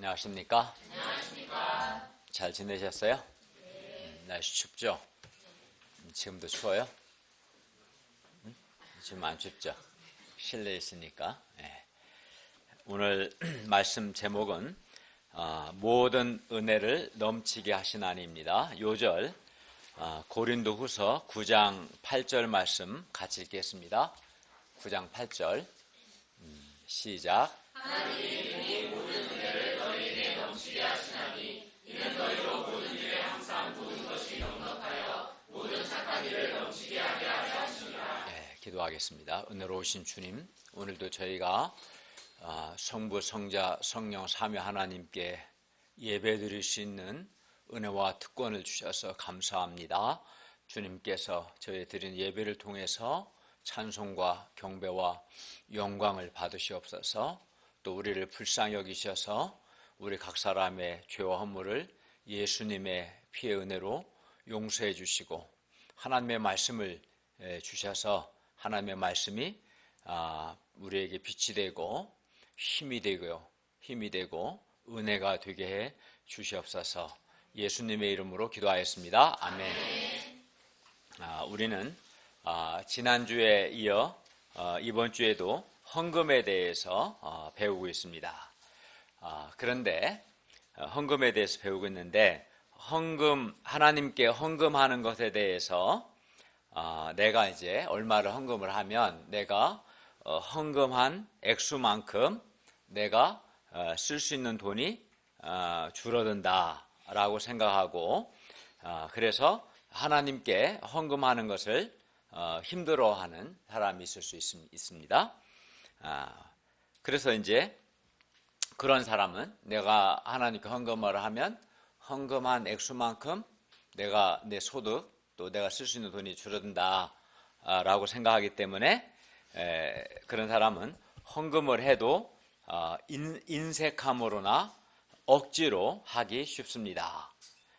안녕하십니까? 안녕하십니까? 잘 지내셨어요? 네. 날씨 춥죠? 지금도 추워요? 지금 안 춥죠? 실내에 있으니까. 네. 오늘 말씀 제목은 모든 은혜를 넘치게 하시나니입니다. 요절 고린도후서 9장 8절 말씀 같이 읽겠습니다. 9장 8절 시작. 하나님이 모든 은혜를 너희에게 넘치게 하시나니 이는 너희로 모든 일에 항상 모든 것이 넉넉하여 모든 착한 일을 넘치게 하게 하려 하시니라. 네, 기도하겠습니다. 은혜로우신 주님, 오늘도 저희가 성부, 성자, 성령 삼위 하나님께 예배드릴 수 있는 은혜와 특권을 주셔서 감사합니다. 주님께서 저희 드린 예배를 통해서 찬송과 경배와 영광을 받으시옵소서. 또 우리를 불쌍히 여기셔서 우리 각 사람의 죄와 허물을 예수님의 피의 은혜로 용서해 주시고 하나님의 말씀을 주셔서 하나님의 말씀이 우리에게 빛이 되고 힘이 되고 은혜가 되게 해 주시옵소서. 예수님의 이름으로 기도하였습니다. 아멘. 우리는 지난주에 이어 이번 주에도 헌금에 대해서 배우고 있습니다. 그런데 헌금에 대해서 배우고 있는데 하나님께 헌금하는 것에 대해서 내가 이제 얼마를 헌금을 하면 내가 헌금한 액수만큼 내가 쓸 수 있는 돈이 줄어든다라고 생각하고 그래서 하나님께 헌금하는 것을 힘들어하는 사람이 있을 수 있습니다. 그래서 이제 그런 사람은 내가 하나님께 헌금을 하면 헌금한 액수만큼 내가 내 소득 또 내가 쓸 수 있는 돈이 줄어든다라고 생각하기 때문에 그런 사람은 헌금을 해도 인색함으로나 억지로 하기 쉽습니다.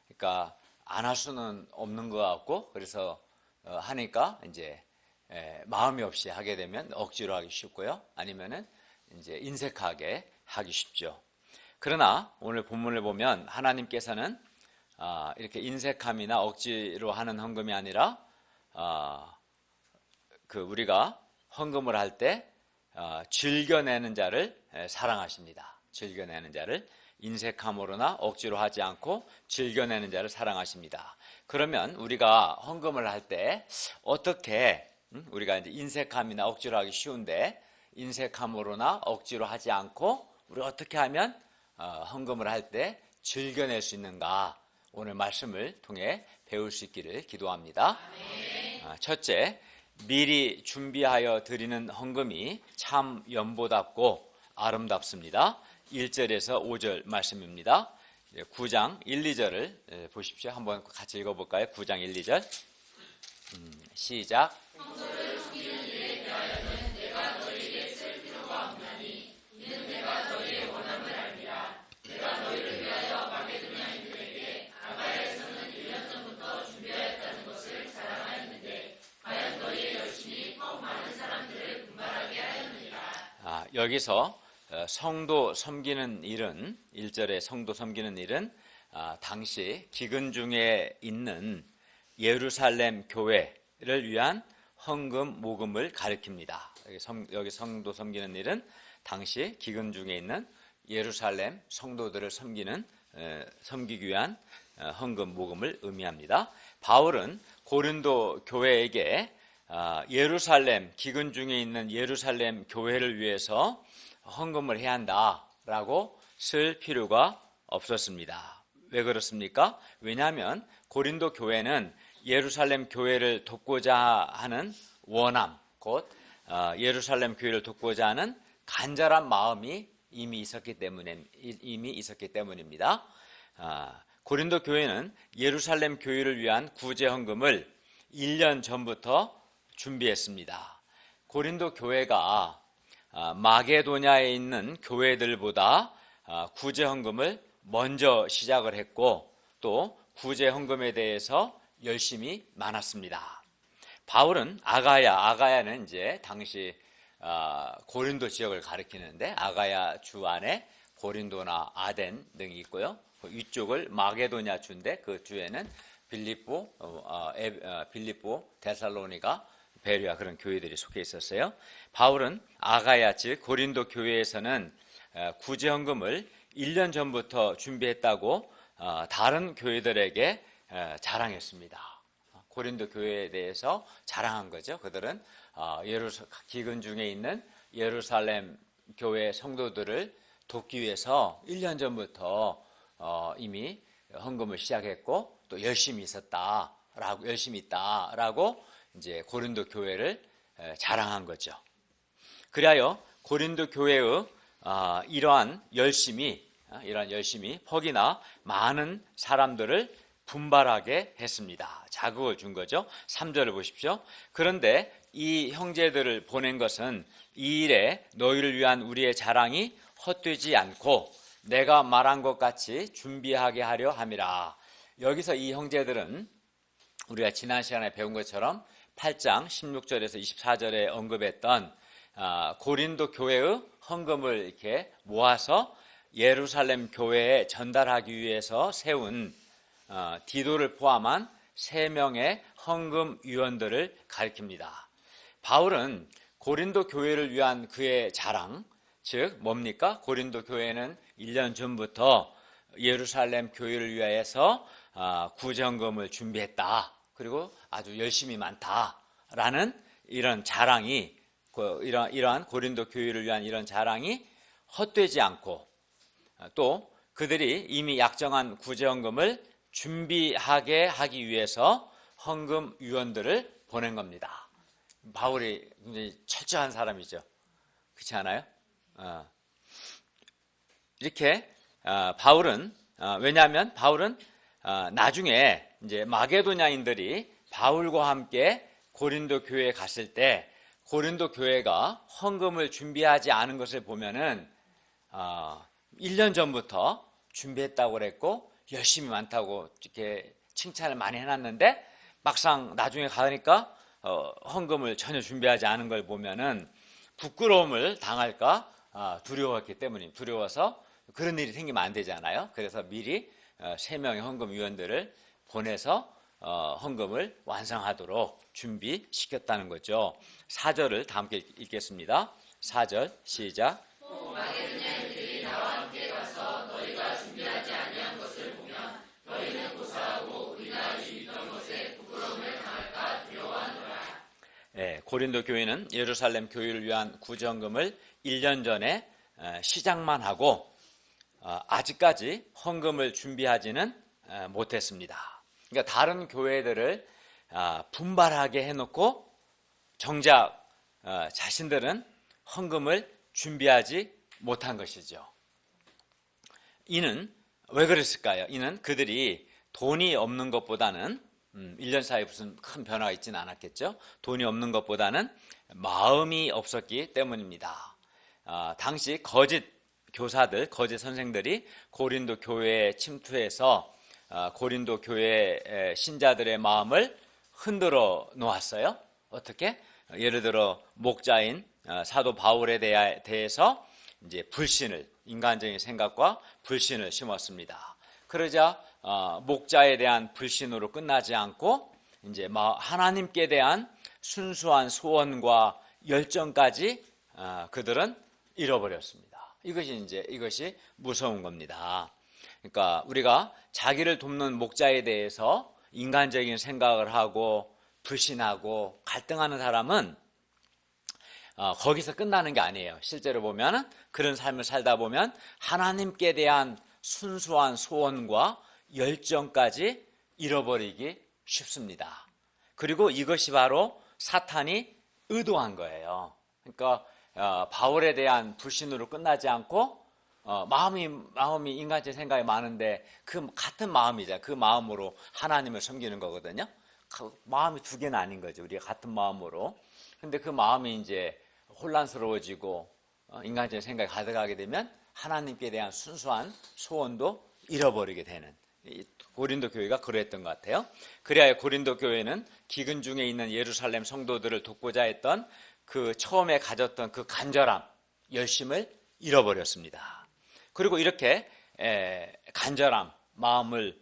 그러니까 안 할 수는 없는 것 같고 그래서 하니까 이제 마음이 없이 하게 되면 억지로 하기 쉽고요. 아니면은 이제 인색하게 하기 쉽죠. 그러나 오늘 본문을 보면 하나님께서는 이렇게 인색함이나 억지로 하는 헌금이 아니라 우리가 헌금을 할 때 즐겨내는 자를 사랑하십니다. 즐겨내는 자를 인색함으로나 억지로 하지 않고 즐겨내는 자를 사랑하십니다. 그러면 우리가 헌금을 할 때 어떻게 우리가 이제 인색함이나 억지로 하기 쉬운데 인색함으로나 억지로 하지 않고 우리가 어떻게 하면 헌금을 할 때 즐겨낼 수 있는가 오늘 말씀을 통해 배울 수 있기를 기도합니다. 첫째, 미리 준비하여 드리는 헌금이 참 연보답고 아름답습니다. 1절에서 5절 말씀입니다. 9장 1, 2절을 보십시오. 한번 같이 읽어볼까요? 9장 1, 2절 시작. 성소를 섬기는 일에 대하여는 내가 너희에게 쓸 필요가 없나니 이는 내가 너희의 원함을 알미라. 내가 너희를 위하여 마게도냐인들에게 아가야에서는 1년 전부터 준비하였다는 것을 자랑하였는데 과연 너희의 열심이 더욱 많은 사람들을 분발하게 하였느니라. 여기서 성도 섬기는 일은 1절에 성도 섬기는 일은 당시 기근 중에 있는 예루살렘 교회를 위한 헌금 모금을 가리킵니다. 여기 성도 섬기는 일은 당시 기근 중에 있는 예루살렘 성도들을 섬기기 위한 헌금 모금을 의미합니다. 바울은 고린도 교회에게 기근 중에 있는 예루살렘 교회를 위해서 헌금을 해야 한다라고 쓸 필요가 없었습니다. 왜 그렇습니까? 왜냐하면 고린도 교회는 예루살렘 교회를 돕고자 하는 원함, 곧 예루살렘 교회를 돕고자 하는 간절한 마음이 이미 있었기 때문입니다. 고린도 교회는 예루살렘 교회를 위한 구제 헌금을 1년 전부터 준비했습니다. 고린도 교회가 마게도냐에 있는 교회들보다 구제 헌금을 먼저 시작을 했고 또 구제 헌금에 대해서 열심히 많았습니다. 바울은 아가야는 이제 당시 고린도 지역을 가리키는데 아가야 주 안에 고린도나 아덴 등이 있고요. 그 위쪽을 마게도냐 주인데 그 주에는 빌립보, 데살로니가, 베레아 그런 교회들이 속해 있었어요. 바울은 아가야 즉 고린도 교회에서는 구제헌금을 1년 전부터 준비했다고 다른 교회들에게 자랑했습니다. 고린도 교회에 대해서 자랑한 거죠. 그들은 기근 중에 있는 예루살렘 교회 성도들을 돕기 위해서 1년 전부터 이미 헌금을 시작했고 또 열심히 있다라고 이제 고린도 교회를 자랑한 거죠. 그리하여 고린도 교회의 이러한 열심이 퍽이나 많은 사람들을 분발하게 했습니다. 자극을 준 거죠. 3절을 보십시오. 그런데 이 형제들을 보낸 것은 이 일에 너희를 위한 우리의 자랑이 헛되지 않고 내가 말한 것 같이 준비하게 하려 함이라. 여기서 이 형제들은 우리가 지난 시간에 배운 것처럼 8장 16절에서 24절에 언급했던 고린도 교회의 헌금을 이렇게 모아서 예루살렘 교회에 전달하기 위해서 세운 디도를 포함한 3명의 헌금 위원들을 가리킵니다. 바울은 고린도 교회를 위한 그의 자랑, 즉 뭡니까? 고린도 교회는 1년 전부터 예루살렘 교회를 위해서 구제헌금을 준비했다. 그리고 아주 열심히 많다라는 이런 자랑이, 이러한 고린도 교회를 위한 이런 자랑이 헛되지 않고 또 그들이 이미 약정한 구제헌금을 준비하게 하기 위해서 헌금 위원들을 보낸 겁니다. 바울이 굉장히 철저한 사람이죠. 그렇지 않아요? 이렇게 바울은 왜냐하면 바울은 나중에 이제 마게도냐인들이 바울과 함께 고린도 교회에 갔을 때 고린도 교회가 헌금을 준비하지 않은 것을 보면은 1년 전부터 준비했다고 그랬고 열심히 많다고 이렇게 칭찬을 많이 해놨는데 막상 나중에 가니까 헌금을 전혀 준비하지 않은 걸 보면은 부끄러움을 당할까 두려웠기 때문입니다. 두려워서 그런 일이 생기면 안 되잖아요. 그래서 미리 3명의 헌금 위원들을 보내서 헌금을 완성하도록 준비시켰다는 거죠. 4절을 다 함께 읽겠습니다. 4절 시작. 마게도냐인들이 나와 함께 가서 너희가 준비하지 아니한 것을 보면 너희는 고사하고 우리가 있던 것에 부끄러움을 당할까 두려워하노라. 고린도 교회는 예루살렘 교회를 위한 구제헌금을 1년 전에 시작만 하고 아직까지 헌금을 준비하지는 못했습니다. 그러니까 다른 교회들을 분발하게 해놓고 정작 자신들은 헌금을 준비하지 못한 것이죠. 이는 왜 그랬을까요? 이는 그들이 돈이 없는 것보다는 1년 사이에 무슨 큰 변화가 있지는 않았겠죠. 돈이 없는 것보다는 마음이 없었기 때문입니다. 당시 거짓 교사들, 거짓 선생들이 고린도 교회에 침투해서 고린도 교회 신자들의 마음을 흔들어 놓았어요. 어떻게? 예를 들어 목자인 사도 바울에 대해서 이제 불신을, 인간적인 생각과 불신을 심었습니다. 그러자 목자에 대한 불신으로 끝나지 않고 이제 하나님께 대한 순수한 소원과 열정까지 그들은 잃어버렸습니다. 이것이 무서운 겁니다. 그러니까 우리가 자기를 돕는 목자에 대해서 인간적인 생각을 하고 불신하고 갈등하는 사람은 거기서 끝나는 게 아니에요. 실제로 보면 그런 삶을 살다 보면 하나님께 대한 순수한 소원과 열정까지 잃어버리기 쉽습니다. 그리고 이것이 바로 사탄이 의도한 거예요. 그러니까 바울에 대한 불신으로 끝나지 않고 마음이 인간적인 생각이 많은데 그 같은 마음이자 그 마음으로 하나님을 섬기는 거거든요. 마음이 두 개는 아닌 거죠. 우리가 같은 마음으로. 근데 그 마음이 이제 혼란스러워지고 인간적인 생각이 가득하게 되면 하나님께 대한 순수한 소원도 잃어버리게 되는, 고린도 교회가 그랬던 것 같아요. 그래야 고린도 교회는 기근 중에 있는 예루살렘 성도들을 돕고자 했던 그 처음에 가졌던 그 간절함, 열심을 잃어버렸습니다. 그리고 이렇게 간절함, 마음을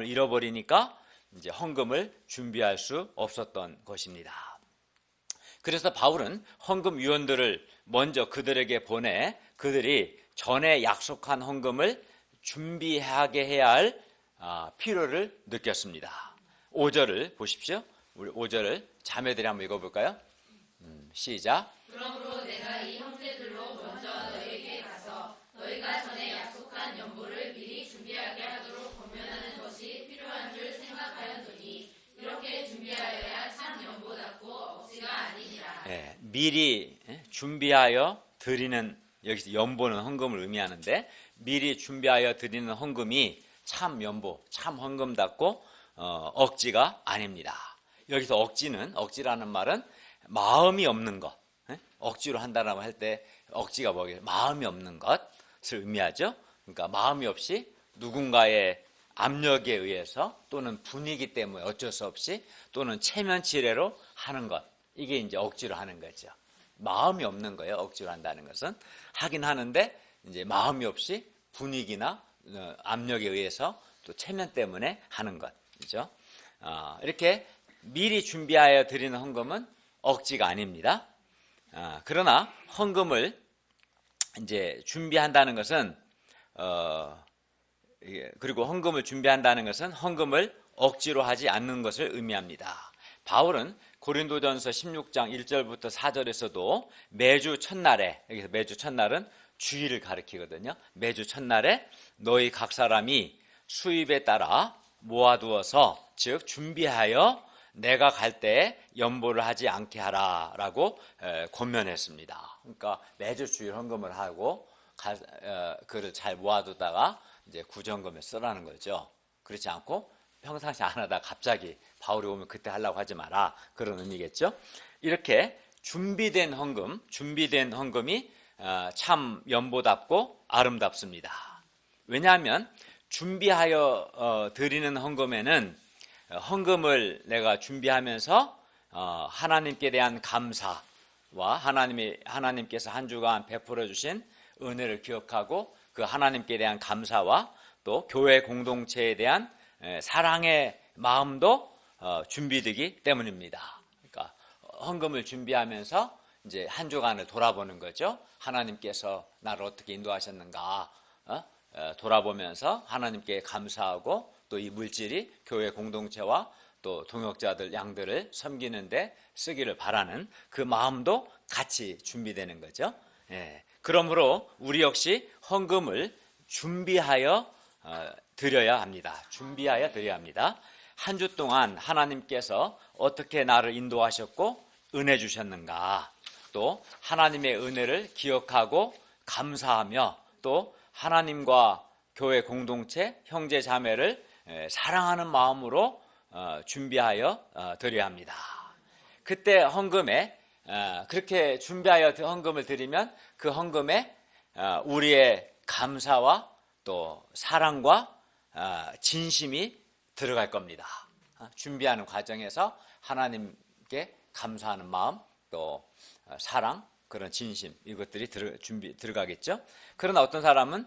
잃어버리니까 이제 헌금을 준비할 수 없었던 것입니다. 그래서 바울은 헌금 위원들을 먼저 그들에게 보내 그들이 전에 약속한 헌금을 준비하게 해야 할 필요를 느꼈습니다. 5절을 보십시오. 우리 5절을 자매들이 한번 읽어볼까요? 시작. 그러므로 내가 이 형제들로 먼저 너희에게 가서 너희가 전에 약속한 연보를 미리 준비하게 하도록 권면하는 것이 필요한 줄 생각하였더니 이렇게 준비하여야 참 연보답고 억지가 아니니라. 미리 준비하여 드리는, 여기서 연보는 헌금을 의미하는데 미리 준비하여 드리는 헌금이 참 연보, 참 헌금답고 억지가 아닙니다. 여기서 억지라는 말은 마음이 없는 것, 억지로 한다라고 할 때 억지가 뭐겠어요? 마음이 없는 것을 의미하죠. 그러니까 마음이 없이 누군가의 압력에 의해서 또는 분위기 때문에 어쩔 수 없이 또는 체면치레로 하는 것, 이게 이제 억지로 하는 거죠. 마음이 없는 거예요. 억지로 한다는 것은 하긴 하는데 이제 마음이 없이 분위기나 압력에 의해서 또 체면 때문에 하는 것이죠. 이렇게 미리 준비하여 드리는 헌금은 억지가 아닙니다. 그러나 헌금을 이제 준비한다는 것은 그리고 헌금을 준비한다는 것은 헌금을 억지로 하지 않는 것을 의미합니다. 바울은 고린도전서 16장 1절부터 4절에서도 매주 첫날에, 여기서 매주 첫날은 주일을 가리키거든요. 매주 첫날에 너희 각 사람이 수입에 따라 모아두어서, 즉 준비하여 내가 갈 때 연보를 하지 않게 하라라고 권면했습니다. 그러니까 매주 주일 헌금을 하고 그를 잘 모아두다가 이제 구정금에 쓰라는 거죠. 그렇지 않고 평상시 안 하다 갑자기 바울이 오면 그때 하려고 하지 마라, 그런 의미겠죠. 이렇게 준비된 헌금이 참 연보답고 아름답습니다. 왜냐하면 준비하여 드리는 헌금에는 헌금을 내가 준비하면서 하나님께 대한 감사와 하나님께서 한 주간 베풀어 주신 은혜를 기억하고 그 하나님께 대한 감사와 또 교회 공동체에 대한 사랑의 마음도 준비되기 때문입니다. 그러니까 헌금을 준비하면서 이제 한 주간을 돌아보는 거죠. 하나님께서 나를 어떻게 인도하셨는가 돌아보면서 하나님께 감사하고 또 이 물질이 교회 공동체와 또 동역자들 양들을 섬기는데 쓰기를 바라는 그 마음도 같이 준비되는 거죠. 그러므로 우리 역시 헌금을 준비하여 드려야 합니다. 준비하여 드려야 합니다. 한 주 동안 하나님께서 어떻게 나를 인도하셨고 은혜 주셨는가, 또 하나님의 은혜를 기억하고 감사하며 또 하나님과 교회 공동체, 형제 자매를 사랑하는 마음으로 준비하여 드려야 합니다. 그때 헌금에 그렇게 준비하여 헌금을 드리면 그 헌금에 우리의 감사와 또 사랑과 진심이 들어갈 겁니다. 준비하는 과정에서 하나님께 감사하는 마음, 또 사랑, 그런 진심, 이것들이 들어가겠죠. 그러나 어떤 사람은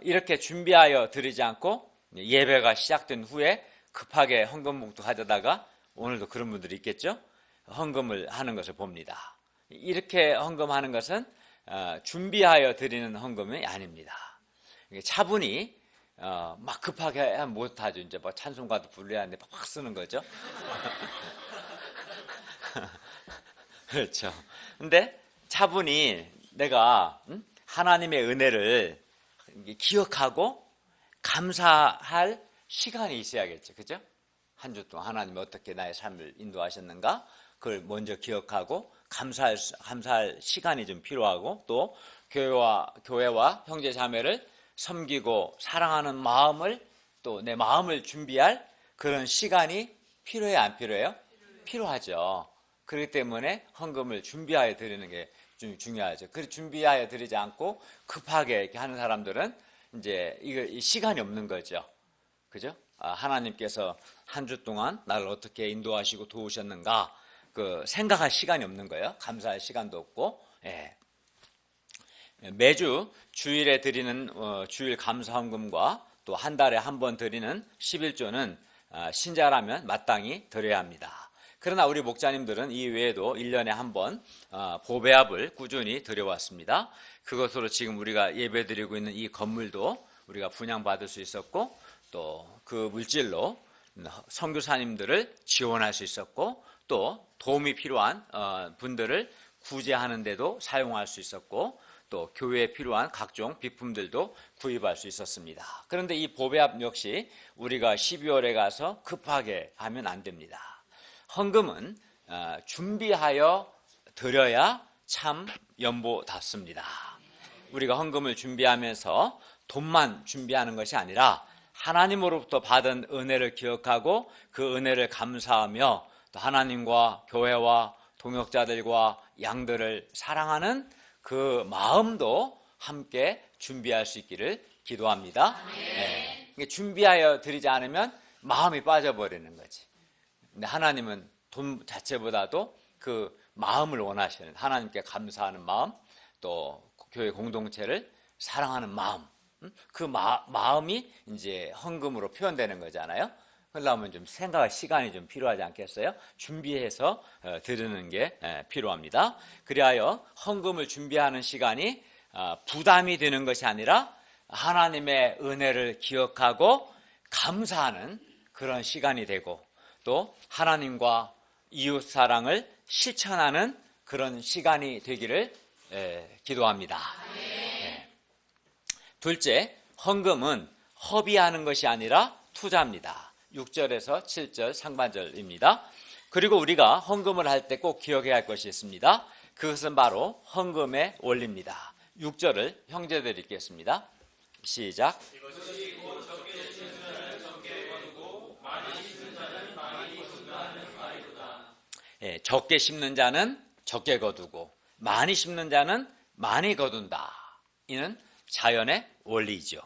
이렇게 준비하여 드리지 않고 예배가 시작된 후에 급하게 헌금 봉투 가져다가, 오늘도 그런 분들이 있겠죠, 헌금을 하는 것을 봅니다. 이렇게 헌금하는 것은 준비하여 드리는 헌금이 아닙니다. 차분히 막 급하게 못하죠. 이제 뭐 찬송가도 불러야 하는데 막 쓰는 거죠. 그렇죠. 근데 차분히 내가 하나님의 은혜를 기억하고 감사할 시간이 있어야겠죠. 그죠? 한 주 동안 하나님이 어떻게 나의 삶을 인도하셨는가, 그걸 먼저 기억하고 감사할 시간이 좀 필요하고, 또 교회와 형제 자매를 섬기고 사랑하는 마음을, 또 내 마음을 준비할 그런 시간이 필요해요, 안 필요해요? 필요하죠. 그렇기 때문에 헌금을 준비하여 드리는 게 좀 중요하죠. 그 준비하여 드리지 않고 급하게 이렇게 하는 사람들은 이제 이 시간이 없는 거죠. 그죠? 하나님께서 한 주 동안 나를 어떻게 인도하시고 도우셨는가, 그 생각할 시간이 없는 거예요. 감사할 시간도 없고. 매주 주일에 드리는 주일 감사헌금과 또 한 달에 한 번 드리는 11조는 신자라면 마땅히 드려야 합니다. 그러나 우리 목자님들은 이 외에도 1년에 한 번 보배압을 꾸준히 드려왔습니다. 그것으로 지금 우리가 예배드리고 있는 이 건물도 우리가 분양받을 수 있었고 또 그 물질로 선교사님들을 지원할 수 있었고 또 도움이 필요한 분들을 구제하는 데도 사용할 수 있었고 또 교회에 필요한 각종 비품들도 구입할 수 있었습니다. 그런데 이 보배압 역시 우리가 12월에 가서 급하게 하면 안 됩니다. 헌금은 준비하여 드려야 참 연보답습니다. 우리가 헌금을 준비하면서 돈만 준비하는 것이 아니라 하나님으로부터 받은 은혜를 기억하고 그 은혜를 감사하며 또 하나님과 교회와 동역자들과 양들을 사랑하는 그 마음도 함께 준비할 수 있기를 기도합니다. 네. 준비하여 드리지 않으면 마음이 빠져버리는 거지. 근데 하나님은 돈 자체보다도 그 마음을 원하시는, 하나님께 감사하는 마음, 또 교회 공동체를 사랑하는 마음, 그 마음이 이제 헌금으로 표현되는 거잖아요. 그러려면 좀 생각할 시간이 좀 필요하지 않겠어요? 준비해서 드리는 게 필요합니다. 그리하여 헌금을 준비하는 시간이 부담이 되는 것이 아니라 하나님의 은혜를 기억하고 감사하는 그런 시간이 되고 또 하나님과 이웃 사랑을 실천하는 그런 시간이 되기를 기도합니다. 둘째, 헌금은 허비하는 것이 아니라 투자입니다. 6절에서 7절 상반절입니다. 그리고 우리가 헌금을 할 때 꼭 기억해야 할 것이 있습니다. 그것은 바로 헌금의 원리입니다. 6절을 형제들 읽겠습니다. 시작. 적게 심는 자는 적게 거두고 많이 심는 자는 많이 거둔다. 이는 자연의 원리죠.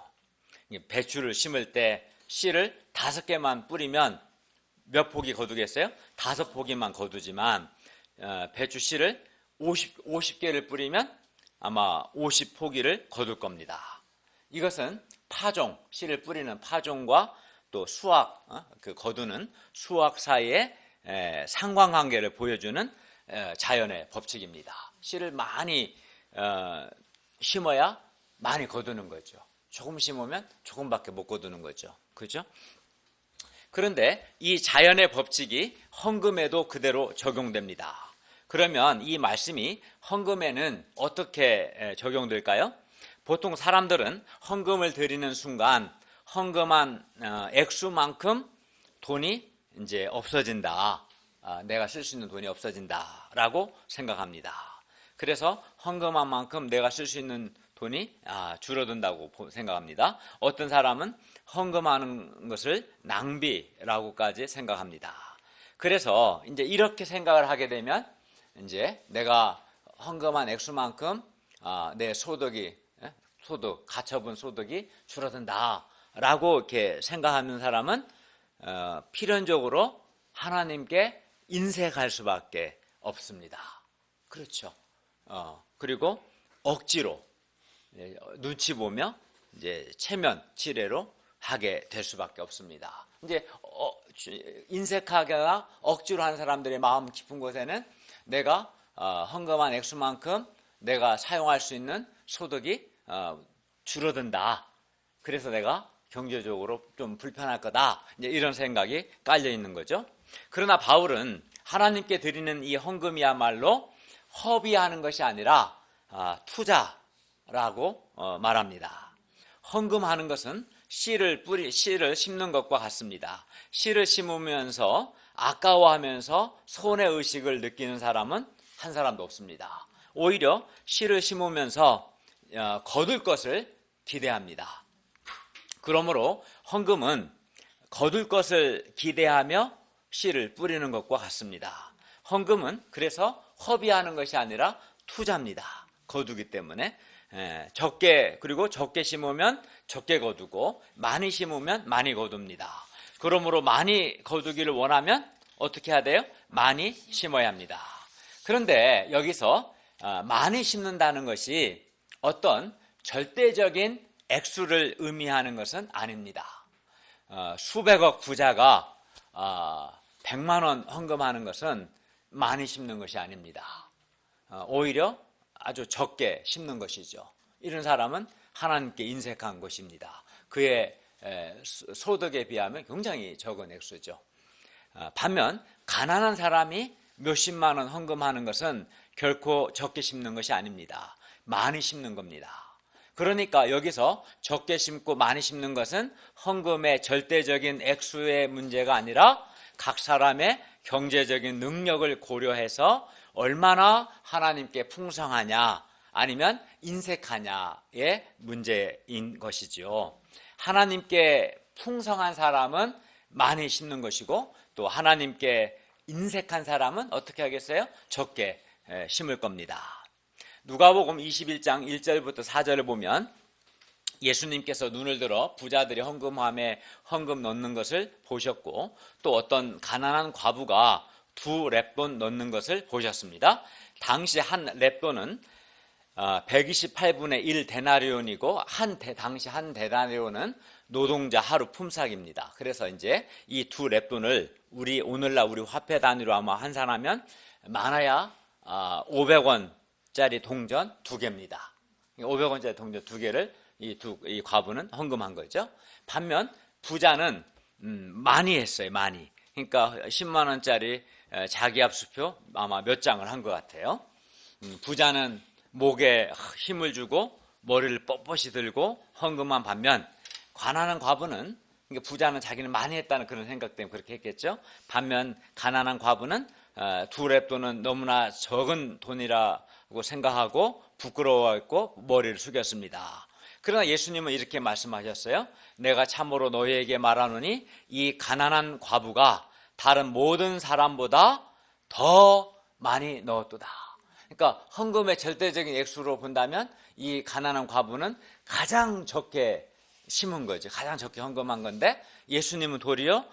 배추를 심을 때 씨를 5개만 뿌리면 몇 포기 거두겠어요? 5포기만 거두지만 배추 씨를 50개를 뿌리면 아마 50포기를 거둘 겁니다. 이것은 파종, 씨를 뿌리는 파종과 또 수확, 그 거두는 수확 사이의 상관관계를 보여주는 자연의 법칙입니다. 씨를 많이 심어야 많이 거두는 거죠. 조금 심으면 조금밖에 못 거두는 거죠. 그죠? 그런데 이 자연의 법칙이 헌금에도 그대로 적용됩니다. 그러면 이 말씀이 헌금에는 어떻게 적용될까요? 보통 사람들은 헌금을 드리는 순간 헌금한 액수만큼 돈이 이제 없어진다. 내가 쓸 수 있는 돈이 없어진다라고 생각합니다. 그래서 헌금한 만큼 내가 쓸 수 있는 돈이 줄어든다고 생각합니다. 어떤 사람은 헌금하는 것을 낭비라고까지 생각합니다. 그래서 이제 이렇게 생각을 하게 되면 이제 내가 헌금한 액수만큼 내 소득, 가처분 소득이 줄어든다라고 이렇게 생각하는 사람은 필연적으로 하나님께 인색할 수밖에 없습니다. 그렇죠. 그리고 억지로 눈치 보며 이제 체면 치레로 하게 될 수밖에 없습니다. 이제 인색하거나 억지로 하는 사람들의 마음 깊은 곳에는 내가 헌금한 액수만큼 내가 사용할 수 있는 소득이 줄어든다. 그래서 내가 경제적으로 좀 불편할 거다. 이제 이런 생각이 깔려 있는 거죠. 그러나 바울은 하나님께 드리는 이 헌금이야말로 허비하는 것이 아니라 투자라고 말합니다. 헌금하는 것은 씨를 심는 것과 같습니다. 씨를 심으면서 아까워하면서 손해의식을 느끼는 사람은 한 사람도 없습니다. 오히려 씨를 심으면서 거둘 것을 기대합니다. 그러므로 헌금은 거둘 것을 기대하며 씨를 뿌리는 것과 같습니다. 헌금은 그래서 허비하는 것이 아니라 투자입니다. 거두기 때문에 그리고 적게 심으면 적게 거두고 많이 심으면 많이 거둡니다. 그러므로 많이 거두기를 원하면 어떻게 해야 돼요? 많이 심어야 합니다. 그런데 여기서 많이 심는다는 것이 어떤 절대적인 액수를 의미하는 것은 아닙니다. 수백억 부자가 100만 원 헌금하는 것은 많이 심는 것이 아닙니다. 오히려 아주 적게 심는 것이죠. 이런 사람은 하나님께 인색한 것입니다. 그의 소득에 비하면 굉장히 적은 액수죠. 반면 가난한 사람이 몇십만 원 헌금하는 것은 결코 적게 심는 것이 아닙니다. 많이 심는 겁니다. 그러니까 여기서 적게 심고 많이 심는 것은 헌금의 절대적인 액수의 문제가 아니라 각 사람의 경제적인 능력을 고려해서 얼마나 하나님께 풍성하냐 아니면 인색하냐의 문제인 것이죠. 하나님께 풍성한 사람은 많이 심는 것이고 또 하나님께 인색한 사람은 어떻게 하겠어요? 적게 심을 겁니다. 누가복음 21장 1절부터 4절을 보면 예수님께서 눈을 들어 부자들이 헌금함에 헌금 넣는 것을 보셨고 또 어떤 가난한 과부가 2렙돈 넣는 것을 보셨습니다. 당시 한 렙돈은 128분의 1 데나리온이고 당시 한 데나리온은 노동자 하루 품삯입니다. 그래서 이제 이 2렙돈을 오늘날 우리 화폐 단위로 아마 환산하면 많아야 500원짜리 동전 2개입니다. 500원짜리 동전 2개를 이 과부는 헌금한 거죠. 반면 부자는 많이 했어요. 많이. 그러니까 10만 원짜리 자기압수표 아마 몇 장을 한 것 같아요. 부자는 목에 힘을 주고 머리를 뻣뻣이 들고 헌금한 반면 가난한 과부는, 그러니까 부자는 자기는 많이 했다는 그런 생각 때문에 그렇게 했겠죠. 반면 가난한 과부는 2렙돈은 너무나 적은 돈이라고 생각하고 부끄러워했고 머리를 숙였습니다. 그러나 예수님은 이렇게 말씀하셨어요. 내가 참으로 너희에게 말하노니 이 가난한 과부가 다른 모든 사람보다 더 많이 넣었도다. 그러니까 헌금의 절대적인 액수로 본다면 이 가난한 과부는 가장 적게 심은 거죠. 가장 적게 헌금한 건데 예수님은 도리어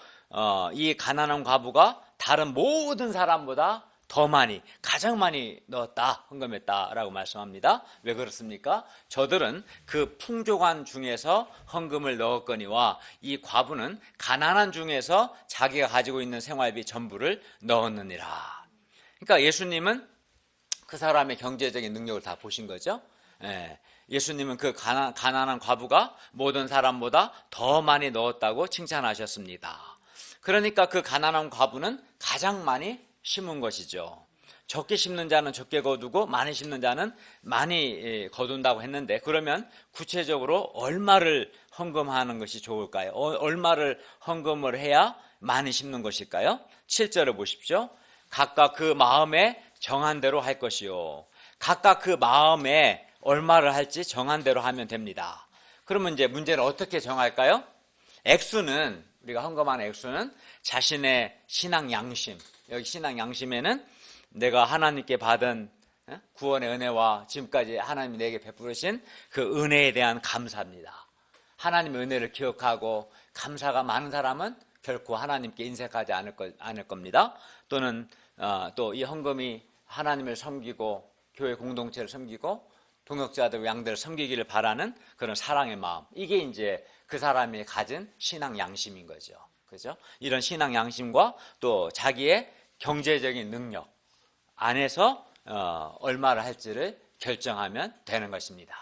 이 가난한 과부가 다른 모든 사람보다 더 많이, 가장 많이 넣었다, 헌금했다라고 말씀합니다. 왜 그렇습니까? 저들은 그 풍족한 중에서 헌금을 넣었거니와 이 과부는 가난한 중에서 자기가 가지고 있는 생활비 전부를 넣었느니라. 그러니까 예수님은 그 사람의 경제적인 능력을 다 보신 거죠. 예수님은 그 가난한 과부가 모든 사람보다 더 많이 넣었다고 칭찬하셨습니다. 그러니까 그 가난한 과부는 가장 많이 심은 것이죠. 적게 심는 자는 적게 거두고 많이 심는 자는 많이 거둔다고 했는데 그러면 구체적으로 얼마를 헌금하는 것이 좋을까요? 얼마를 헌금을 해야 많이 심는 것일까요? 7절을 보십시오. 각각 그 마음에 정한 대로 할 것이요. 각각 그 마음에 얼마를 할지 정한 대로 하면 됩니다. 그러면 이제 문제는 어떻게 정할까요? 액수는, 우리가 헌금하는 액수는 자신의 신앙 양심, 여기 신앙 양심에는 내가 하나님께 받은 구원의 은혜와 지금까지 하나님이 내게 베푸신 그 은혜에 대한 감사입니다. 하나님의 은혜를 기억하고 감사가 많은 사람은 결코 하나님께 인색하지 않을 겁니다. 또는 또 이 헌금이 하나님을 섬기고 교회 공동체를 섬기고 동역자들, 양들을 섬기기를 바라는 그런 사랑의 마음, 이게 이제 그 사람이 가진 신앙 양심인 거죠. 그죠? 이런 신앙 양심과 또 자기의 경제적인 능력 안에서 얼마를 할지를 결정하면 되는 것입니다.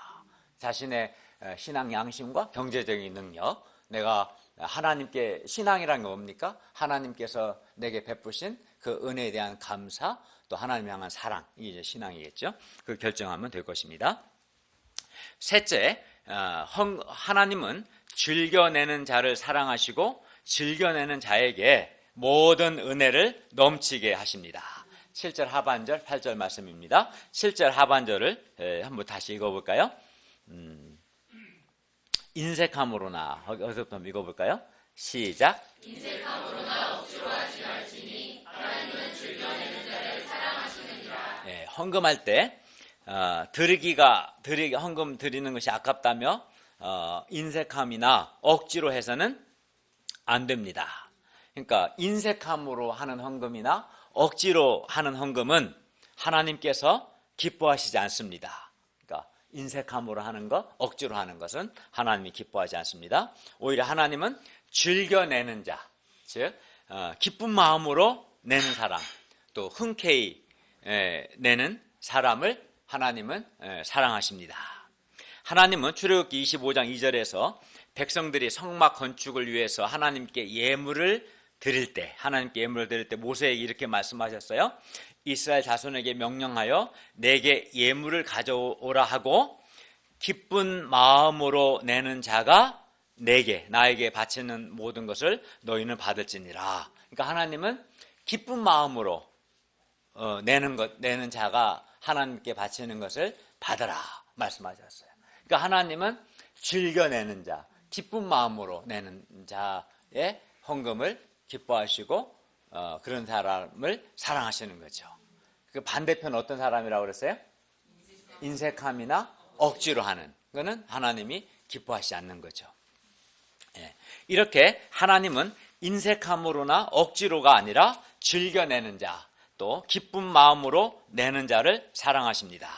자신의 신앙 양심과 경제적인 능력, 내가 하나님께, 신앙이란 게 뭡니까? 하나님께서 내게 베푸신 그 은혜에 대한 감사, 또 하나님 향한 사랑, 이게 이제 신앙이겠죠. 그걸 결정하면 될 것입니다. 셋째, 하나님은 즐겨내는 자를 사랑하시고 즐겨내는 자에게 모든 은혜를 넘치게 하십니다. 7절 하반절, 8절 말씀입니다. 7절 하반절을 한번 다시 읽어볼까요? 인색함으로나, 어디서부터 읽어볼까요? 시작. 인색함으로나 억지로 하지 말지니 하나님은 즐겨내는 자를 사랑하시느니라. 헌금할 때 헌금 드리는 것이 아깝다며 인색함이나 억지로 해서는 안 됩니다. 그러니까 인색함으로 하는 헌금이나 억지로 하는 헌금은 하나님께서 기뻐하시지 않습니다. 그러니까 인색함으로 하는 것, 억지로 하는 것은 하나님이 기뻐하지 않습니다. 오히려 하나님은 즐겨내는 자, 즉 기쁜 마음으로 내는 사람, 또 흔쾌히 내는 사람을 하나님은 사랑하십니다. 하나님은 출애굽기 25장 2절에서 백성들이 성막 건축을 위해서 하나님께 예물을 드릴 때, 모세에게 이렇게 말씀하셨어요. 이스라엘 자손에게 명령하여 내게 예물을 가져오라 하고 기쁜 마음으로 내는 자가 나에게 바치는 모든 것을 너희는 받을지니라. 그러니까 하나님은 기쁜 마음으로 내는 자가 하나님께 바치는 것을 받으라 말씀하셨어요. 그러니까 하나님은 즐겨내는 자, 기쁜 마음으로 내는 자의 헌금을 기뻐하시고 그런 사람을 사랑하시는 거죠. 그 반대편 어떤 사람이라고 그랬어요? 인색함이나 억지로 하는 거는 하나님이 기뻐하시지 않는 거죠. 이렇게 하나님은 인색함으로나 억지로가 아니라 즐겨내는 자, 또 기쁜 마음으로 내는 자를 사랑하십니다.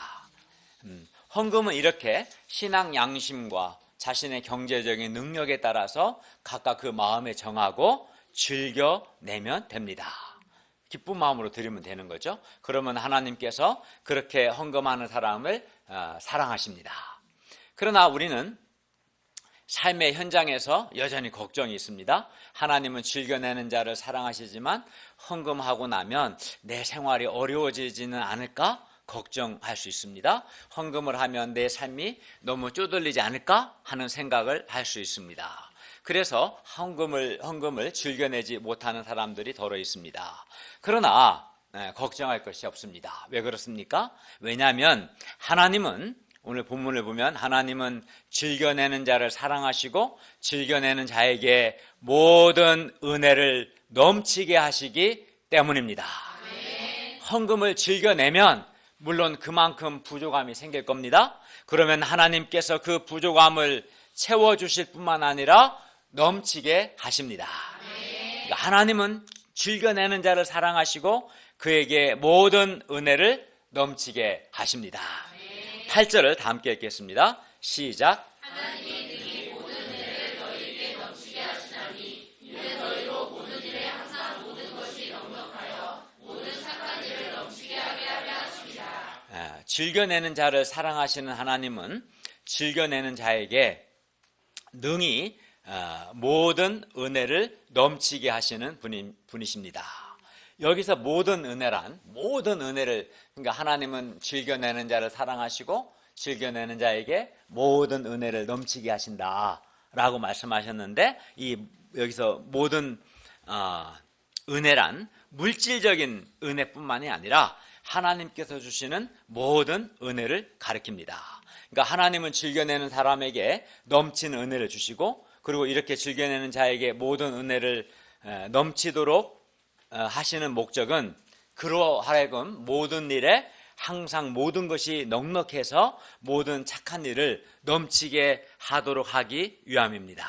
헌금은 이렇게 신앙 양심과 자신의 경제적인 능력에 따라서 각각 그 마음에 정하고 즐겨내면 됩니다. 기쁜 마음으로 드리면 되는 거죠. 그러면 하나님께서 그렇게 헌금하는 사람을 사랑하십니다. 그러나 우리는 삶의 현장에서 여전히 걱정이 있습니다. 하나님은 즐겨내는 자를 사랑하시지만 헌금하고 나면 내 생활이 어려워지지는 않을까 걱정할 수 있습니다. 헌금을 하면 내 삶이 너무 쪼들리지 않을까 하는 생각을 할 수 있습니다. 그래서 헌금을 즐겨내지 못하는 사람들이 더러 있습니다. 그러나 걱정할 것이 없습니다. 왜 그렇습니까? 왜냐하면 하나님은 오늘 본문을 보면 하나님은 즐겨내는 자를 사랑하시고 즐겨내는 자에게 모든 은혜를 넘치게 하시기 때문입니다. 헌금을 즐겨내면 물론 그만큼 부족함이 생길 겁니다. 그러면 하나님께서 그 부족함을 채워주실 뿐만 아니라 넘치게 하십니다. 그러니까 하나님은 즐겨내는 자를 사랑하시고 그에게 모든 은혜를 넘치게 하십니다. 8절을 다 함께 읽겠습니다. 시작. 하나님이 능히 모든 은혜를 너희에게 넘치게 하시나니 이는 너희로 모든 일에 항상 모든 것이 넉넉하여 모든 착한 일을 넘치게 하게 하려 하십니다. 즐겨내는 자를 사랑하시는 하나님은 즐겨내는 자에게 능히 모든 은혜를 넘치게 하시는 분이십니다. 여기서 모든 은혜란 모든 은혜를 그러니까 하나님은 즐겨내는 자를 사랑하시고 즐겨내는 자에게 모든 은혜를 넘치게 하신다라고 말씀하셨는데 여기서 모든 은혜란 물질적인 은혜뿐만이 아니라 하나님께서 주시는 모든 은혜를 가리킵니다. 그러니까 하나님은 즐겨내는 사람에게 넘치는 은혜를 주시고 그리고 이렇게 즐겨내는 자에게 모든 은혜를 넘치도록 하시는 목적은 그러하여금 모든 일에 항상 모든 것이 넉넉해서 모든 착한 일을 넘치게 하도록 하기 위함입니다.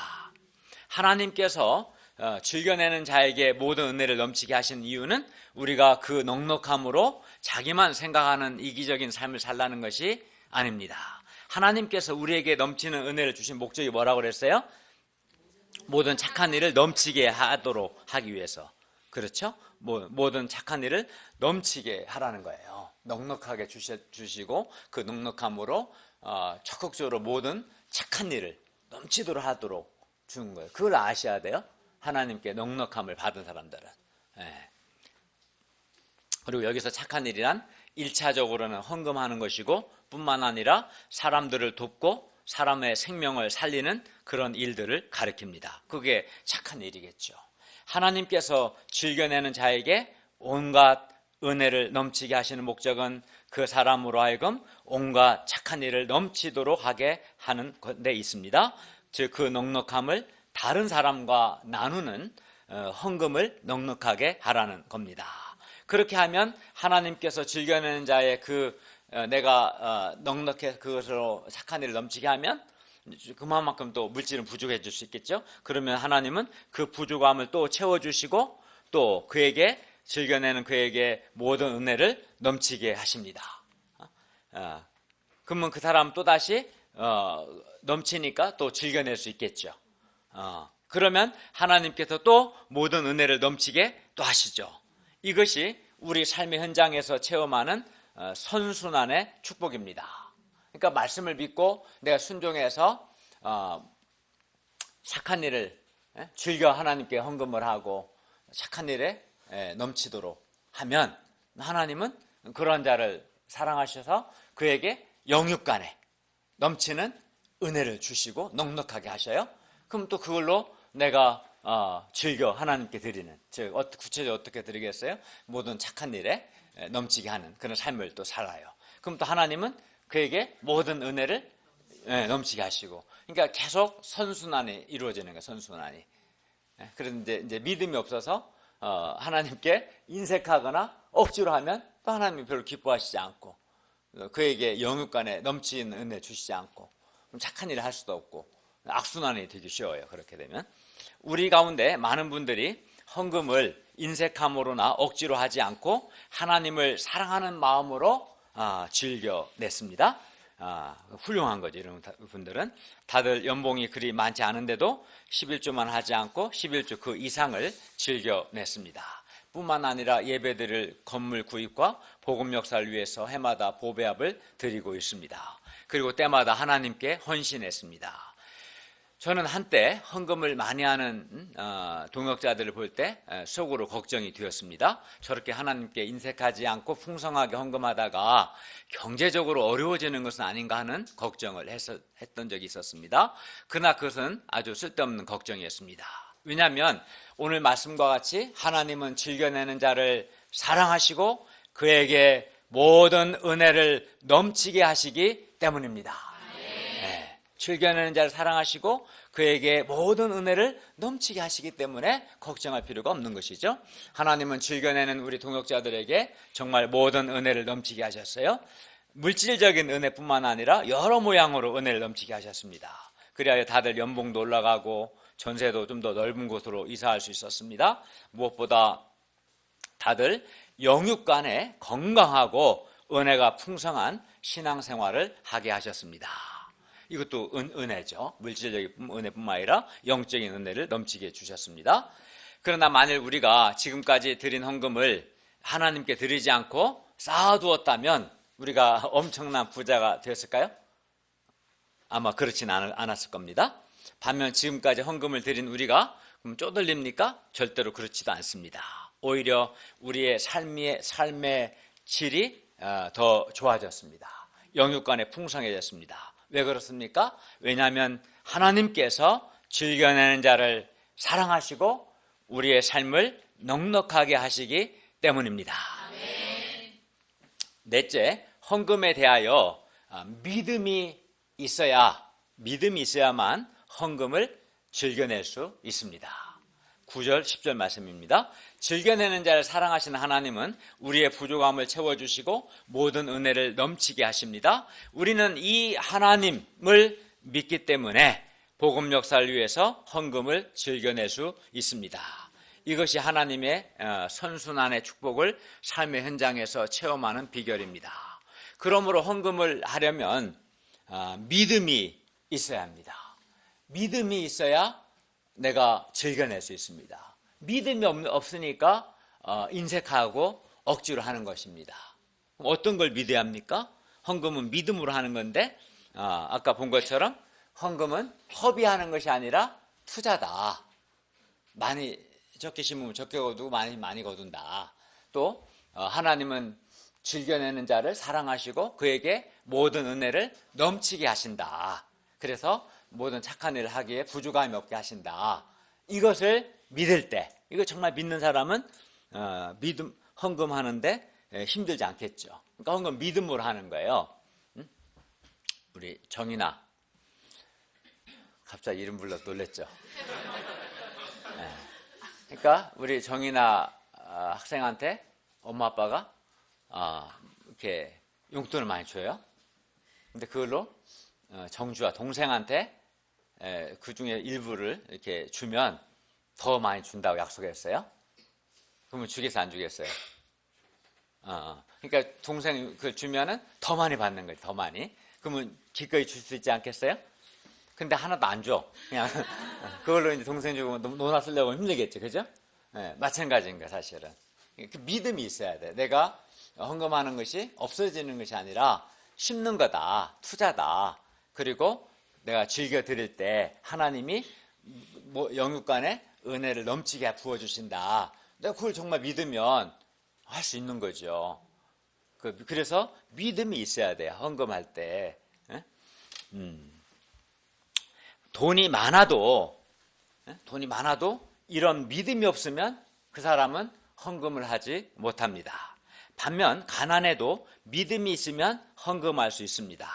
하나님께서 즐겨내는 자에게 모든 은혜를 넘치게 하신 이유는 우리가 그 넉넉함으로 자기만 생각하는 이기적인 삶을 살라는 것이 아닙니다. 하나님께서 우리에게 넘치는 은혜를 주신 목적이 뭐라고 그랬어요? 모든 착한 일을 넘치게 하도록 하기 위해서. 그렇죠? 모든 착한 일을 넘치게 하라는 거예요. 넉넉하게 주시고 그 넉넉함으로 적극적으로 모든 착한 일을 넘치도록 하도록 주는 거예요. 그걸 아셔야 돼요. 하나님께 넉넉함을 받은 사람들은. 그리고 여기서 착한 일이란 1차적으로는 헌금하는 것이고 뿐만 아니라 사람들을 돕고 사람의 생명을 살리는 그런 일들을 가리킵니다. 그게 착한 일이겠죠. 하나님께서 즐겨내는 자에게 온갖 은혜를 넘치게 하시는 목적은 그 사람으로 하여금 온갖 착한 일을 넘치도록 하게 하는 데 있습니다. 즉 그 넉넉함을 다른 사람과 나누는 헌금을 넉넉하게 하라는 겁니다. 그렇게 하면 하나님께서 즐겨내는 자의 내가 넉넉해 그것으로 착한 일을 넘치게 하면 그만큼 또 물질은 부족해질 수 있겠죠. 그러면 하나님은 그 부족함을 또 채워주시고 또 즐겨내는 그에게 모든 은혜를 넘치게 하십니다. 그러면 그 사람 또 다시 넘치니까 또 즐겨낼 수 있겠죠. 그러면 하나님께서 또 모든 은혜를 넘치게 또 하시죠. 이것이 우리 삶의 현장에서 체험하는 선순환의 축복입니다. 그러니까 말씀을 믿고 내가 순종해서 착한 일을 즐겨 하나님께 헌금을 하고 착한 일에 넘치도록 하면 하나님은 그런 자를 사랑하셔서 그에게 영육간에 넘치는 은혜를 주시고 넉넉하게 하셔요. 그럼 또 그걸로 내가 즐겨 하나님께 드리는, 즉 구체적으로 어떻게 드리겠어요? 모든 착한 일에 넘치게 하는 그런 삶을 또 살아요. 그럼 또 하나님은 그에게 모든 은혜를 넘치게 하시고, 그러니까 계속 선순환이 이루어지는 거예요. 선순환이. 그런데 이제 믿음이 없어서 하나님께 인색하거나 억지로 하면 또 하나님이 별로 기뻐하시지 않고, 그에게 영육간에 넘치는 은혜 주시지 않고, 착한 일을 할 수도 없고 악순환이 되기 쉬워요. 그렇게 되면 우리 가운데 많은 분들이 헌금을 인색함으로나 억지로 하지 않고 하나님을 사랑하는 마음으로 즐겨냈습니다. 훌륭한 거죠. 이런 분들은 다들 연봉이 그리 많지 않은데도 11조만 하지 않고 11조 그 이상을 즐겨냈습니다. 뿐만 아니라 예배드릴 건물 구입과 복음 역사를 위해서 해마다 보배합을 드리고 있습니다. 그리고 때마다 하나님께 헌신했습니다. 저는 한때 헌금을 많이 하는 동역자들을 볼 때 속으로 걱정이 되었습니다. 저렇게 하나님께 인색하지 않고 풍성하게 헌금하다가 경제적으로 어려워지는 것은 아닌가 하는 걱정을 했던 적이 있었습니다. 그러나 그것은 아주 쓸데없는 걱정이었습니다. 왜냐하면 오늘 말씀과 같이 하나님은 즐겨내는 자를 사랑하시고 그에게 모든 은혜를 넘치게 하시기 때문입니다. 네. 즐겨내는 자를 사랑하시고 그에게 모든 은혜를 넘치게 하시기 때문에 걱정할 필요가 없는 것이죠. 하나님은 즐겨내는 우리 동역자들에게 정말 모든 은혜를 넘치게 하셨어요. 물질적인 은혜뿐만 아니라 여러 모양으로 은혜를 넘치게 하셨습니다. 그래야 다들 연봉도 올라가고 전세도 좀 더 넓은 곳으로 이사할 수 있었습니다. 무엇보다 다들 영육간에 건강하고 은혜가 풍성한 신앙생활을 하게 하셨습니다. 이것도 은혜죠. 물질적인 은혜뿐만 아니라 영적인 은혜를 넘치게 주셨습니다. 그러나 만일 우리가 지금까지 드린 헌금을 하나님께 드리지 않고 쌓아두었다면 우리가 엄청난 부자가 되었을까요? 아마 그렇진 않았을 겁니다. 반면 지금까지 헌금을 드린 우리가 그럼 쪼들립니까? 절대로 그렇지도 않습니다. 오히려 우리의 삶의 질이 더 좋아졌습니다. 영육간에 풍성해졌습니다. 왜 그렇습니까? 왜냐하면 하나님께서 즐겨내는 자를 사랑하시고 우리의 삶을 넉넉하게 하시기 때문입니다. 넷째, 헌금에 대하여 믿음이 있어야만 헌금을 즐겨낼 수 있습니다. 9절, 10절 말씀입니다. 즐겨내는 자를 사랑하시는 하나님은 우리의 부족함을 채워주시고 모든 은혜를 넘치게 하십니다. 우리는 이 하나님을 믿기 때문에 복음 역사를 위해서 헌금을 즐겨낼 수 있습니다. 이것이 하나님의 선순환의 축복을 삶의 현장에서 체험하는 비결입니다. 그러므로 헌금을 하려면 믿음이 있어야 합니다. 믿음이 있어야 내가 즐겨낼 수 있습니다. 믿음이 없으니까 인색하고 억지로 하는 것입니다. 그럼 어떤 걸 믿어야 합니까? 헌금은 믿음으로 하는 건데 아까 본 것처럼 헌금은 허비하는 것이 아니라 투자다. 많이 적게 심으면 적게 거두고 많이 거둔다. 또 하나님은 즐겨내는 자를 사랑하시고 그에게 모든 은혜를 넘치게 하신다. 그래서 모든 착한 일을 하기에 부족함이 없게 하신다. 이것을 믿을 때, 이거 정말 믿는 사람은 헌금하는데 힘들지 않겠죠. 그러니까 헌금 믿음으로 하는 거예요. 우리 정인아, 갑자기 이름 불러 놀랬죠. 그러니까 우리 정인아 학생한테 엄마 아빠가 이렇게 용돈을 많이 줘요. 근데 그걸로 정주와 동생한테 그 중에 일부를 이렇게 주면 더 많이 준다고 약속했어요. 그러면 주겠어요, 안 주겠어요? 그러니까 동생 그 주면은 더 많이 받는 거예요, 더 많이. 그러면 기꺼이 줄 수 있지 않겠어요? 근데 하나도 안 줘. 그냥 그걸로 이제 동생 주고 논아 쓰려고 힘들겠죠. 그죠? 네, 마찬가지인 거야, 사실은. 그 믿음이 있어야 돼. 내가 헌금하는 것이 없어지는 것이 아니라 심는 거다, 투자다. 그리고 내가 즐겨 드릴 때 하나님이 뭐 영육간에 은혜를 넘치게 부어주신다. 내가 그걸 정말 믿으면 할 수 있는 거죠. 그래서 믿음이 있어야 돼요. 헌금할 때. 돈이 많아도 이런 믿음이 없으면 그 사람은 헌금을 하지 못합니다. 반면 가난해도 믿음이 있으면 헌금할 수 있습니다.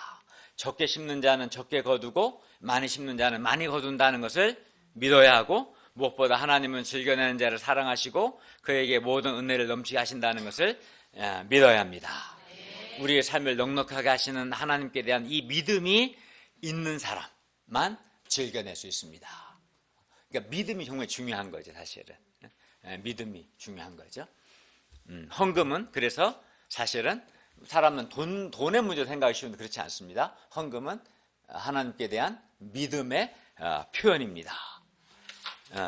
적게 심는 자는 적게 거두고 많이 심는 자는 많이 거둔다는 것을 믿어야 하고, 무엇보다 하나님은 즐겨내는 자를 사랑하시고 그에게 모든 은혜를 넘치게 하신다는 것을 믿어야 합니다. 우리의 삶을 넉넉하게 하시는 하나님께 대한 이 믿음이 있는 사람만 즐겨낼 수 있습니다. 그러니까 믿음이 정말 중요한 거죠, 사실은. 믿음이 중요한 거죠. 헌금은 그래서 사실은 사람은 돈의 문제로 생각하기 쉬운데 그렇지 않습니다. 헌금은 하나님께 대한 믿음의 표현입니다.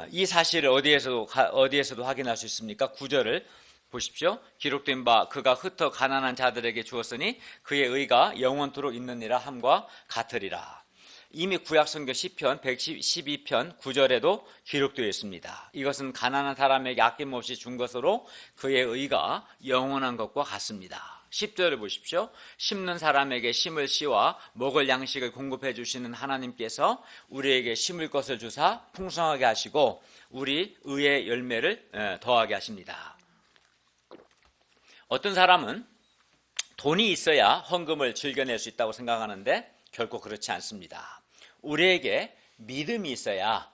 이 사실을 어디에서도 확인할 수 있습니까? 9절을 보십시오. 기록된 바 그가 흩어 가난한 자들에게 주었으니 그의 의가 영원토록 있느니라 함과 같으리라. 이미 구약성경 시편 112편 9절에도 기록되어 있습니다. 이것은 가난한 사람에게 아낌없이 준 것으로 그의 의가 영원한 것과 같습니다. 10절을 보십시오. 심는 사람에게 심을 씨와 먹을 양식을 공급해 주시는 하나님께서 우리에게 심을 것을 주사 풍성하게 하시고 우리 의의 열매를 더하게 하십니다. 어떤 사람은 돈이 있어야 헌금을 즐겨낼 수 있다고 생각하는데 결코 그렇지 않습니다. 우리에게 믿음이 있어야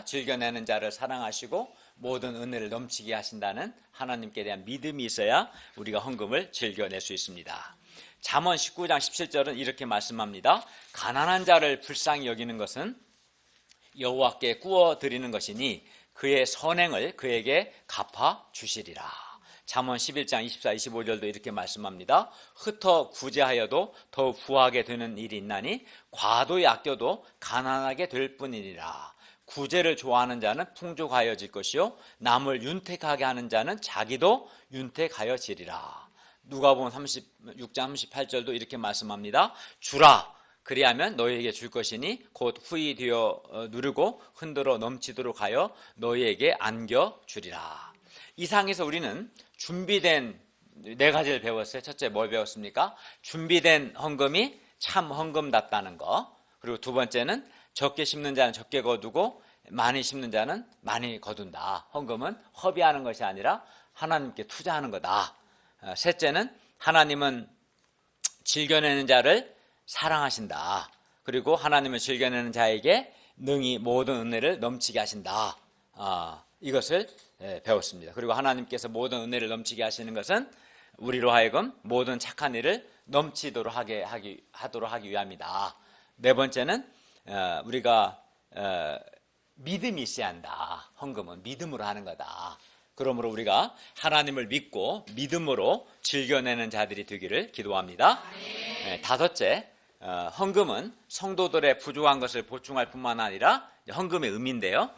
즐겨내는 자를 사랑하시고 모든 은혜를 넘치게 하신다는 하나님께 대한 믿음이 있어야 우리가 헌금을 즐겨낼 수 있습니다. 잠언 19장 17절은 이렇게 말씀합니다. 가난한 자를 불쌍히 여기는 것은 여호와께 구워 드리는 것이니 그의 선행을 그에게 갚아 주시리라. 잠언 11장 24, 25절도 이렇게 말씀합니다. 흩어 구제하여도 더욱 부하게 되는 일이 있나니 과도히 아껴도 가난하게 될 뿐이니라. 구제를 좋아하는 자는 풍족하여질 것이요 남을 윤택하게 하는 자는 자기도 윤택하여지리라. 누가복음 36장 38절도 이렇게 말씀합니다. 주라 그리하면 너희에게 줄 것이니 곧 후히 되어 누르고 흔들어 넘치도록 하여 너희에게 안겨주리라. 이 상에서 우리는 준비된 네 가지를 배웠어요. 첫째 뭘 배웠습니까? 준비된 헌금이 참 헌금답다는 거. 그리고 두 번째는 적게 심는 자는 적게 거두고 많이 심는 자는 많이 거둔다. 헌금은 허비하는 것이 아니라 하나님께 투자하는 거다. 셋째는 하나님은 즐겨내는 자를 사랑하신다. 그리고 하나님은 즐겨내는 자에게 능히 모든 은혜를 넘치게 하신다. 이것을 배웠습니다. 그리고 하나님께서 모든 은혜를 넘치게 하시는 것은 우리로 하여금 모든 착한 일을 넘치도록 하도록 하기 위함이다. 네 번째는 우리가 믿음이 있어야 한다. 헌금은 믿음으로 하는 거다. 그러므로 우리가 하나님을 믿고 믿음으로 즐겨내는 자들이 되기를 기도합니다. 다섯째, 헌금은 성도들의 부족한 것을 보충할 뿐만 아니라 헌금의 의미인데요.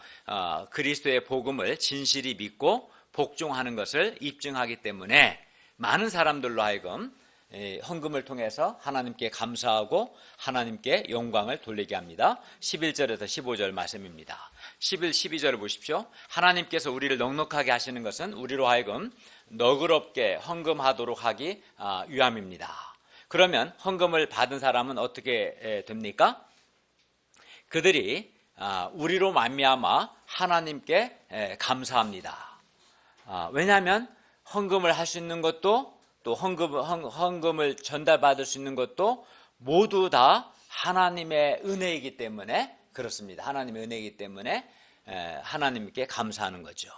그리스도의 복음을 진실이 믿고 복종하는 것을 입증하기 때문에 많은 사람들로 하여금 헌금을 통해서 하나님께 감사하고 하나님께 영광을 돌리게 합니다. 11절에서 15절 말씀입니다. 11, 12절을 보십시오. 하나님께서 우리를 넉넉하게 하시는 것은 우리로 하여금 너그럽게 헌금하도록 하기 위함입니다. 그러면 헌금을 받은 사람은 어떻게 됩니까? 그들이 우리로 말미암아 하나님께 감사합니다. 왜냐하면 헌금을 할 수 있는 것도 또 헌금을 전달받을 수 있는 것도 모두 다 하나님의 은혜이기 때문에 그렇습니다. 하나님의 은혜이기 때문에 하나님께 감사하는 거죠.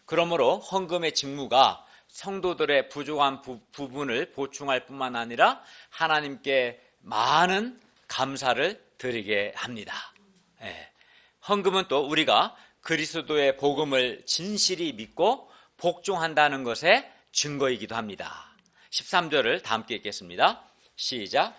그러므로 헌금의 직무가 성도들의 부족한 부분을 보충할 뿐만 아니라 하나님께 많은 감사를 드리게 합니다. 헌금은 또 우리가 그리스도의 복음을 진실히 믿고 복종한다는 것의 증거이기도 합니다. 13절을 다 함께 읽겠습니다. 시작.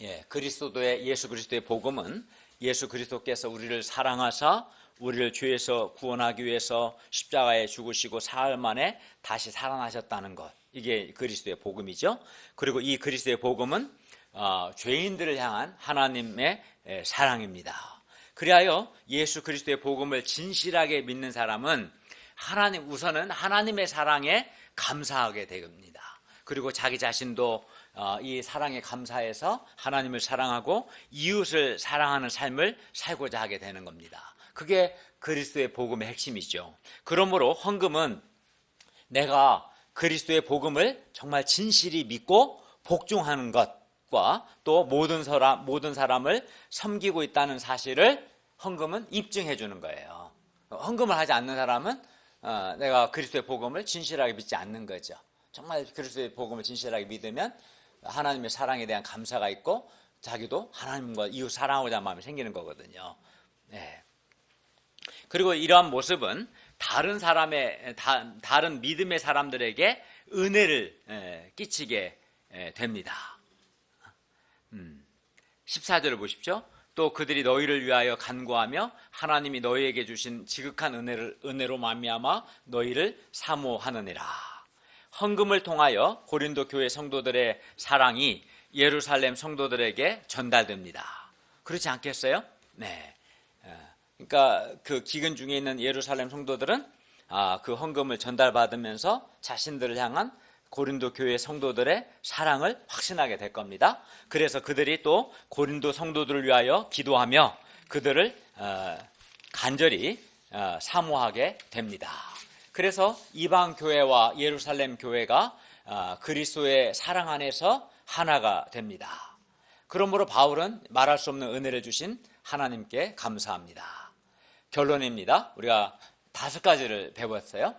예, 그리스도의 예수 그리스도의 복음은 예수 그리스도께서 우리를 사랑하사 우리를 죄에서 구원하기 위해서 십자가에 죽으시고 사흘 만에 다시 살아나셨다는 것, 이게 그리스도의 복음이죠. 그리고 이 그리스도의 복음은 죄인들을 향한 하나님의 사랑입니다. 그리하여 예수 그리스도의 복음을 진실하게 믿는 사람은 우선은 하나님의 사랑에 감사하게 됩니다. 그리고 자기 자신도 이 사랑에 감사해서 하나님을 사랑하고 이웃을 사랑하는 삶을 살고자 하게 되는 겁니다. 그게 그리스도의 복음의 핵심이죠. 그러므로 헌금은 내가 그리스도의 복음을 정말 진실히 믿고 복종하는 것과 또 모든 사람을 섬기고 있다는 사실을 헌금은 입증해 주는 거예요. 헌금을 하지 않는 사람은 내가 그리스도의 복음을 진실하게 믿지 않는 거죠. 정말 그리스도의 복음을 진실하게 믿으면 하나님의 사랑에 대한 감사가 있고 자기도 하나님과 이웃 사랑하고자 하는 마음이 생기는 거거든요. 네. 그리고 이러한 모습은 다른 믿음의 사람들에게 은혜를 끼치게 됩니다. 14절을 보십시오. 또 그들이 너희를 위하여 간구하며 하나님이 너희에게 주신 지극한 은혜로 말미암아 너희를 사모하느니라. 헌금을 통하여 고린도 교회 성도들의 사랑이 예루살렘 성도들에게 전달됩니다. 그렇지 않겠어요? 네. 그러니까 그 기근 중에 있는 예루살렘 성도들은 그 헌금을 전달받으면서 자신들을 향한 고린도 교회 성도들의 사랑을 확신하게 될 겁니다. 그래서 그들이 또 고린도 성도들을 위하여 기도하며 그들을 간절히 사모하게 됩니다. 그래서 이방 교회와 예루살렘 교회가 그리스도의 사랑 안에서 하나가 됩니다. 그러므로 바울은 말할 수 없는 은혜를 주신 하나님께 감사합니다. 결론입니다. 우리가 5가지를 배웠어요.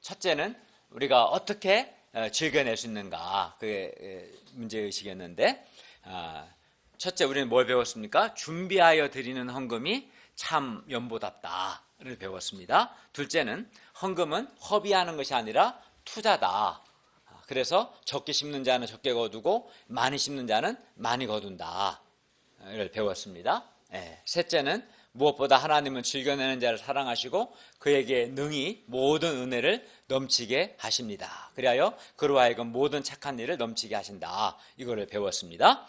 첫째는 우리가 어떻게 즐겨낼 수 있는가, 그게 문제의식이었는데, 첫째 우리는 뭘 배웠습니까? 준비하여 드리는 헌금이 참 연보답다를 배웠습니다. 둘째는 헌금은 허비하는 것이 아니라 투자다. 그래서 적게 심는 자는 적게 거두고 많이 심는 자는 많이 거둔다를 배웠습니다. 셋째는 무엇보다 하나님은 즐겨내는 자를 사랑하시고 그에게 능히 모든 은혜를 넘치게 하십니다. 그리하여 그로 하여금 모든 착한 일을 넘치게 하신다. 이거를 배웠습니다.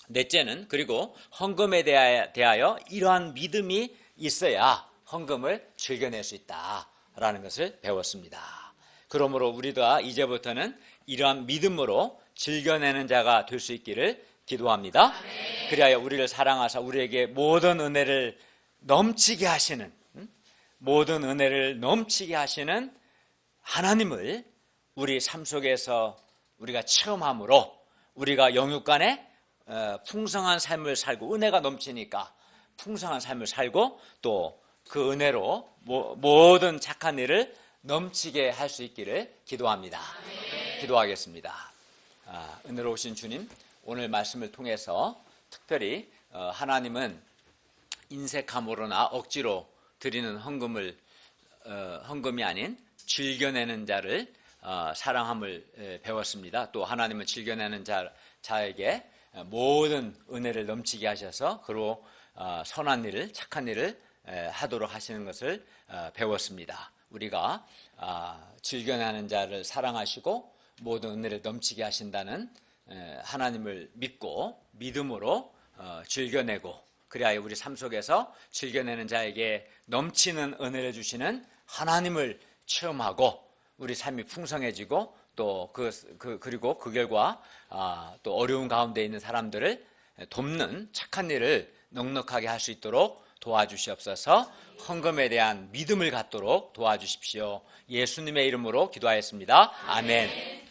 넷째는 그리고 헌금에 대하여 이러한 믿음이 있어야 헌금을 즐겨낼 수 있다라는 것을 배웠습니다. 그러므로 우리가 이제부터는 이러한 믿음으로 즐겨내는 자가 될 수 있기를 기도합니다. 그리하여 우리를 사랑하사 우리에게 모든 은혜를 넘치게 하시는 하나님을 우리 삶 속에서 우리가 체험함으로 우리가 영육간에 풍성한 삶을 살고, 은혜가 넘치니까 풍성한 삶을 살고 또 그 은혜로 모든 착한 일을 넘치게 할 수 있기를 기도합니다. 기도하겠습니다. 은혜로우신 주님, 오늘 말씀을 통해서 특별히 하나님은 인색함으로나 억지로 드리는 헌금이 아닌 즐겨내는 자를 사랑함을 배웠습니다. 또 하나님은 즐겨내는 자에게 모든 은혜를 넘치게 하셔서 그로 선한 일을, 착한 일을 하도록 하시는 것을 배웠습니다. 우리가 즐겨내는 자를 사랑하시고 모든 은혜를 넘치게 하신다는 하나님을 믿고 믿음으로 즐겨내고, 그리하여 우리 삶 속에서 즐겨내는 자에게 넘치는 은혜를 주시는 하나님을 체험하고 우리 삶이 풍성해지고 또 그리고 그 결과 또 어려운 가운데 있는 사람들을 돕는 착한 일을 넉넉하게 할 수 있도록 도와주시옵소서. 헌금에 대한 믿음을 갖도록 도와주십시오. 예수님의 이름으로 기도하였습니다. 아멘.